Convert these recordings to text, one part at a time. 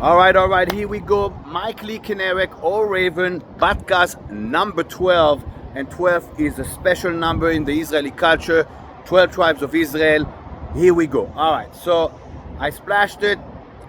All right, here we go. Mike Lee Kinnerick, or Raven, podcast number 12. And 12 is a special number in the Israeli culture. 12 tribes of Israel. Here we go. All right, so I splashed it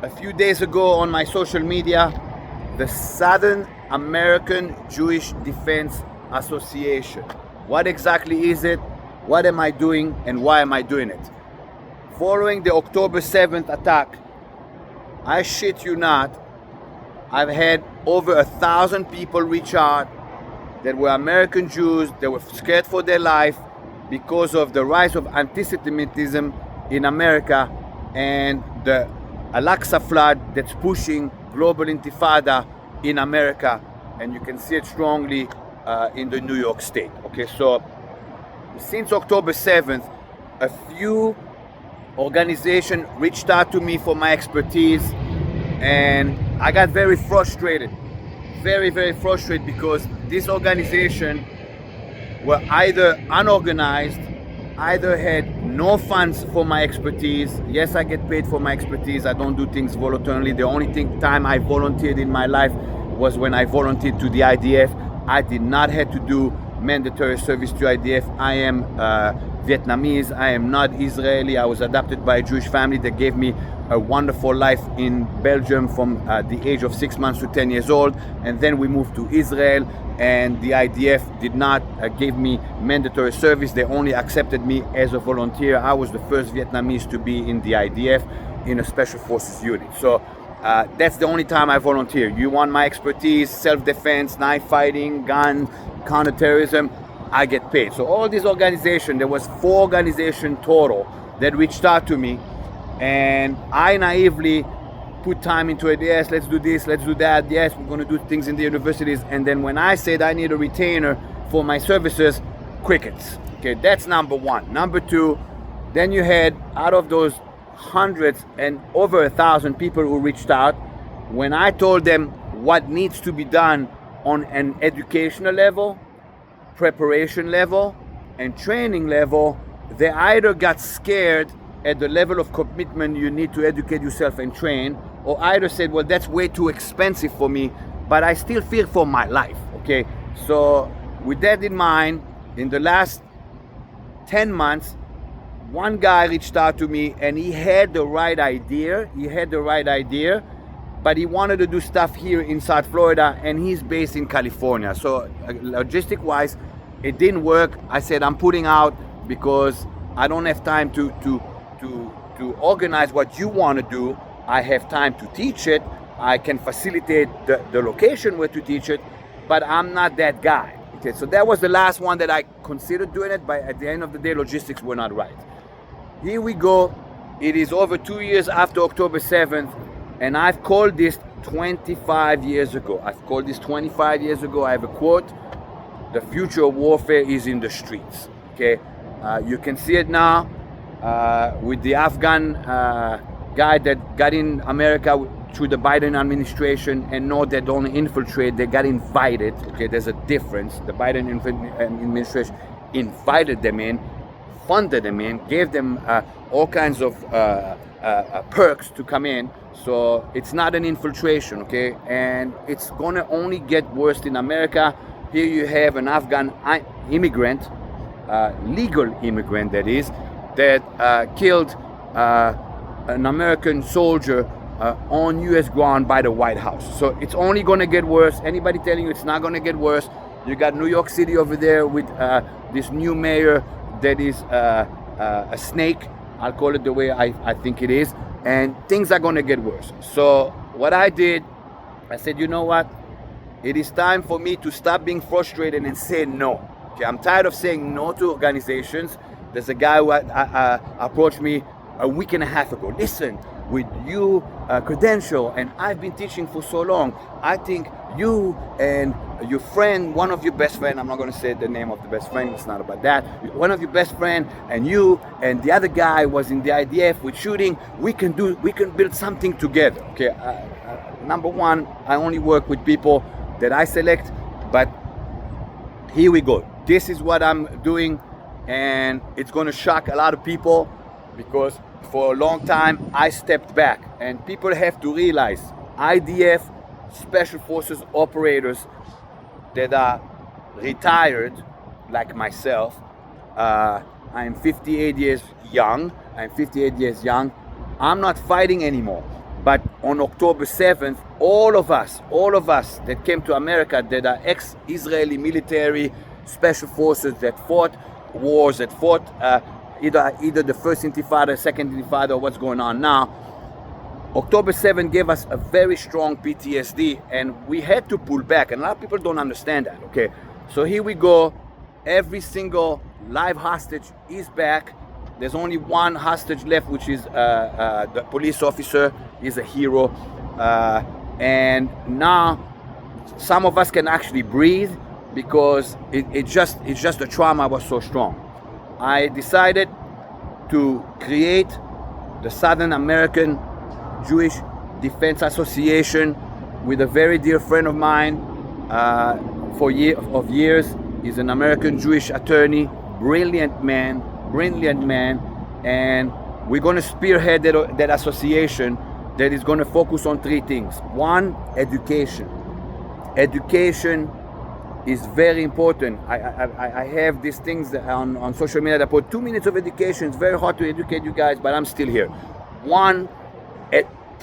a few days ago on my social media. The Southern American Jewish Defense Association. What exactly is it? What am I doing and why am I doing it? Following the October 7th attack, I shit you not, I've had over 1,000 people reach out that were American Jews, that were scared for their life because of the rise of anti-Semitism in America and the Al-Aqsa flood that's pushing global intifada in America. And you can see it strongly in the New York State. Okay, so since October 7th, a few organizations reached out to me for my expertise, and I got very frustrated, very frustrated, because this organization were either unorganized, either had no funds for my expertise. Yes, I get paid for my expertise. I don't do things voluntarily. The only time I volunteered in my life was when I volunteered to the IDF. I did not have to do mandatory service to IDF. I am Vietnamese. I am not Israeli. I was adopted by a Jewish family that gave me a wonderful life in Belgium from the age of 6 months to 10 years old. And then we moved to Israel, and the IDF did not give me mandatory service. They only accepted me as a volunteer. I was the first Vietnamese to be in the IDF in a special forces unit. So that's the only time I volunteer. You want my expertise, self-defense, knife fighting, gun, counterterrorism, I get paid. So all these organizations, there was 4 organizations total that reached out to me, and I naively put time into it. Yes, let's do this, let's do that. Yes, we're going to do things in the universities. And then when I said I need a retainer for my services, crickets. Okay, that's number one. Number two, then you had, out of those hundreds and over 1,000 people who reached out, when I told them what needs to be done on an educational level, preparation level, and training level, they either got scared at the level of commitment you need to educate yourself and train, or either said, well, that's way too expensive for me, but I still fear for my life. Okay, so with that in mind, in the last 10 months, one guy reached out to me and he had the right idea. But he wanted to do stuff here in South Florida, and he's based in California. So logistic wise, it didn't work. I said, I'm putting out because I don't have time to organize what you want to do. I have time to teach it. I can facilitate the location where to teach it, but I'm not that guy. Okay, so that was the last one that I considered doing it, but at the end of the day, logistics were not right. Here we go. It is over 2 years after October 7th, and I've called this 25 years ago. I have a quote: the future of warfare is in the streets. Okay, you can see it now with the Afghan guy that got in America through the Biden administration, and no, they don't infiltrate, they got invited. Okay, there's a difference. The Biden administration invited them in, funded them in, gave them all kinds of perks to come in. So it's not an infiltration, okay? And it's gonna only get worse in America. Here you have an Afghan immigrant, legal immigrant that is, that killed an American soldier on US ground by the White House. So it's only gonna get worse. Anybody telling you it's not gonna get worse? You got New York City over there with this new mayor that is a snake. I'll call it the way I think it is. And things are gonna get worse. So what I did, I said, you know what? It is time for me to stop being frustrated and say no. Okay, I'm tired of saying no to organizations. There's a guy who approached me a week and a half ago. Listen, with you credential, and I've been teaching for so long, I think you and your friend, one of your best friend, I'm not going to say the name of the best friend, it's not about that, one of your best friend and you and the other guy was in the IDF with shooting, we can build something together. Okay, number one, I only work with people that I select, but here we go. This is what I'm doing, and it's going to shock a lot of people because for a long time I stepped back, and people have to realize IDF Special Forces operators that are retired, like myself. I'm 58 years young. I'm 58 years young. I'm not fighting anymore. But on October 7th, all of us that came to America that are ex-Israeli military special forces that fought wars, that fought either the first Intifada, second Intifada, or what's going on now, October 7th gave us a very strong PTSD, and we had to pull back, and a lot of people don't understand that, okay? So here we go. Every single live hostage is back. There's only one hostage left, which is the police officer. He's a hero. And now some of us can actually breathe because it's just the trauma was so strong. I decided to create the Southern American Jewish Defense Association with a very dear friend of mine for years. He's an American Jewish attorney, brilliant man, and we're going to spearhead that association that is going to focus on three things. One, education. Education is very important. I have these things on social media that put 2 minutes of education. It's very hard to educate you guys, but I'm still here. One,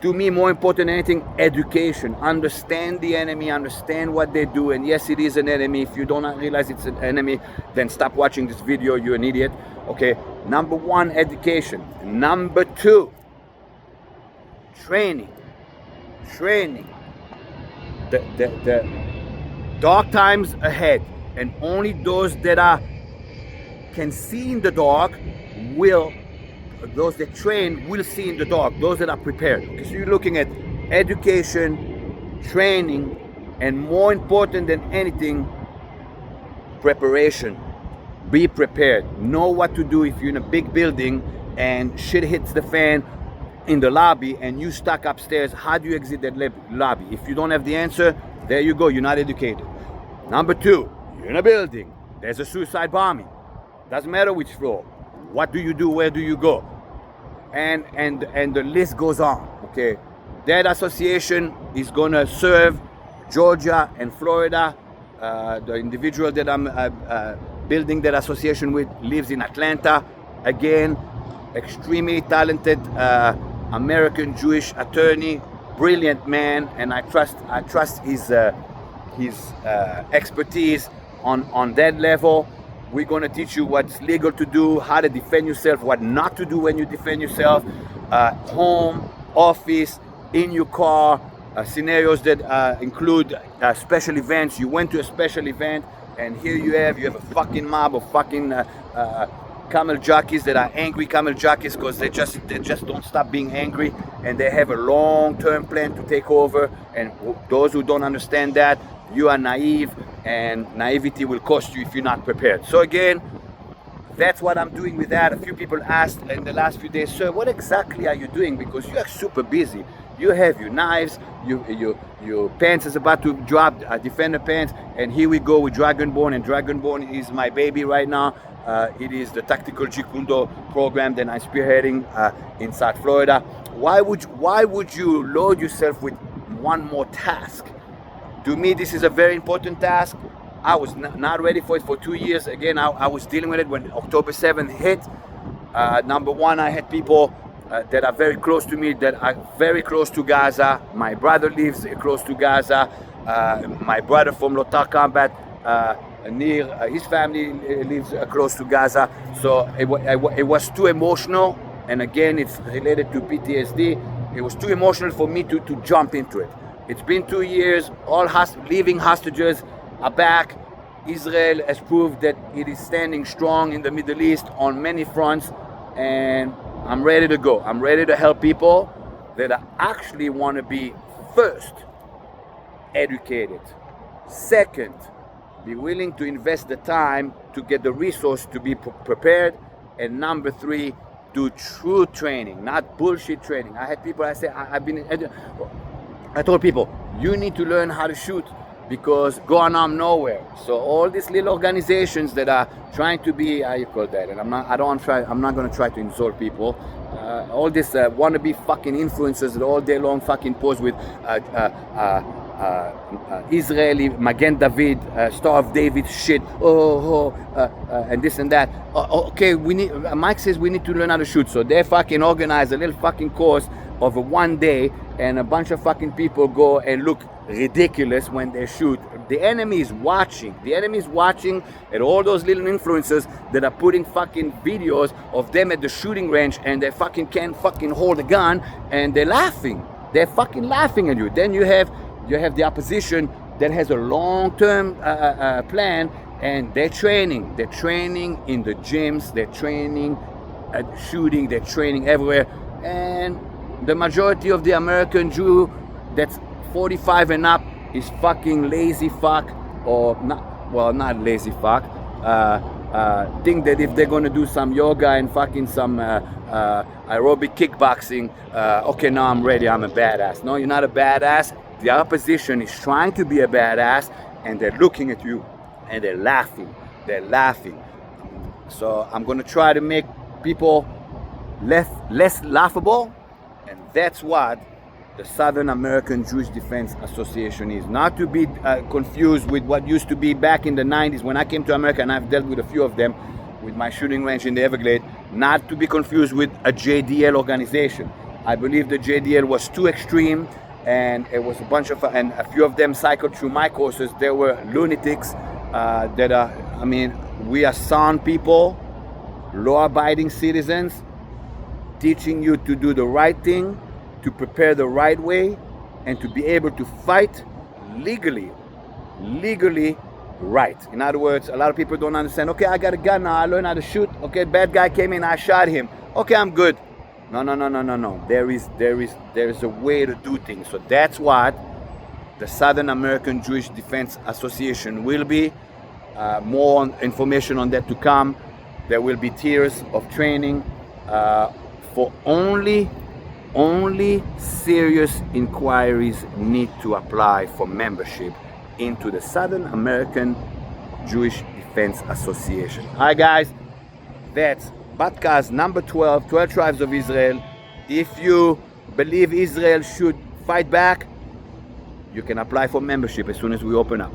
to me, more important than anything, education. Understand the enemy, understand what they do, and yes, it is an enemy. If you don't realize it's an enemy, then stop watching this video, you're an idiot. Okay, number one, education. Number two, training. The dark times ahead, and only those that can see in the dark those that train will see in the dark, those that are prepared. Okay, so you're looking at education, training, and more important than anything, preparation. Be prepared. Know what to do if you're in a big building and shit hits the fan in the lobby and you stuck upstairs. How do you exit that lobby? If you don't have the answer, there you go, you're not educated. Number two, you're in a building, there's a suicide bombing. Doesn't matter which floor. What do you do? Where do you go? And the list goes on. Okay, that association is gonna serve Georgia and Florida. The individual that I'm building that association with lives in Atlanta. Again, extremely talented American Jewish attorney, brilliant man, and I trust his expertise on that level. We're going to teach you what's legal to do, how to defend yourself, what not to do when you defend yourself, home, office, in your car, scenarios that include special events. You went to a special event and here you have a fucking mob of fucking camel jockeys that are angry camel jockeys because they just don't stop being angry, and they have a long-term plan to take over. And those who don't understand that, you are naive, and naivety will cost you if you're not prepared. So again, that's what I'm doing with that. A few people asked in the last few days, sir, what exactly are you doing? Because you are super busy. You have your knives, your pants is about to drop, Defender pants, and here we go with Dragonborn, and Dragonborn is my baby right now. It is the tactical Jeet Kune Do program that I'm spearheading in South Florida. Why would you load yourself with one more task? To me, this is a very important task. I was not ready for it for 2 years. Again, I was dealing with it when October 7th hit. Number one, I had people that are very close to me, that are very close to Gaza. My brother lives close to Gaza. My brother from Lotar Combat, his family lives close to Gaza. So it was too emotional. And again, it's related to PTSD. It was too emotional for me to jump into it. It's been 2 years, all leaving hostages are back. Israel has proved that it is standing strong in the Middle East on many fronts, and I'm ready to go. I'm ready to help people that actually want to be, first, educated. Second, be willing to invest the time to get the resource to be prepared. And number three, do true training, not bullshit training. I had people, I told people, you need to learn how to shoot because go unarmed nowhere. So all these little organizations that are trying to be, how you call that, and I'm not going to try to insult people. All this wannabe fucking influencers that all day long fucking pose with Israeli Magen David, Star of David shit, and this and that. Okay, Mike says we need to learn how to shoot, so they fucking organize a little fucking course over one day, and a bunch of fucking people go and look ridiculous when they shoot. The enemy is watching. The enemy is watching at all those little influencers that are putting fucking videos of them at the shooting range, and they fucking can't fucking hold a gun, and they're laughing. They're fucking laughing at you. Then you have the opposition that has a long-term plan, and they're training. They're training in the gyms. They're training at shooting. They're training everywhere. And the majority of the American Jew that's 45 and up is fucking lazy fuck, or not lazy fuck. Think that if they're gonna do some yoga and fucking some aerobic kickboxing, okay, now I'm ready, I'm a badass. No, you're not a badass. The opposition is trying to be a badass, and they're looking at you and they're laughing. They're laughing. So I'm gonna try to make people less laughable, and that's what the Southern American Jewish Defense Association is. Not to be confused with what used to be back in the 90s when I came to America, and I've dealt with a few of them with my shooting range in the Everglades. Not to be confused with a JDL organization. I believe the JDL was too extreme, and it was a bunch of, and a few of them cycled through my courses. There were lunatics that are, I mean, we are sound people, law-abiding citizens, teaching you to do the right thing, to prepare the right way, and to be able to fight legally right. In other words, a lot of people don't understand, okay, I got a gun now, I learned how to shoot. Okay, bad guy came in, I shot him. Okay, I'm good. No. There is a way to do things. So that's what the Southern American Jewish Defense Association will be. More information on that to come. There will be tiers of training for only serious inquiries need to apply for membership into the Southern American Jewish Defense Association. Alright guys, that's podcast number 12 Tribes of Israel. If you believe Israel should fight back, you can apply for membership as soon as we open up.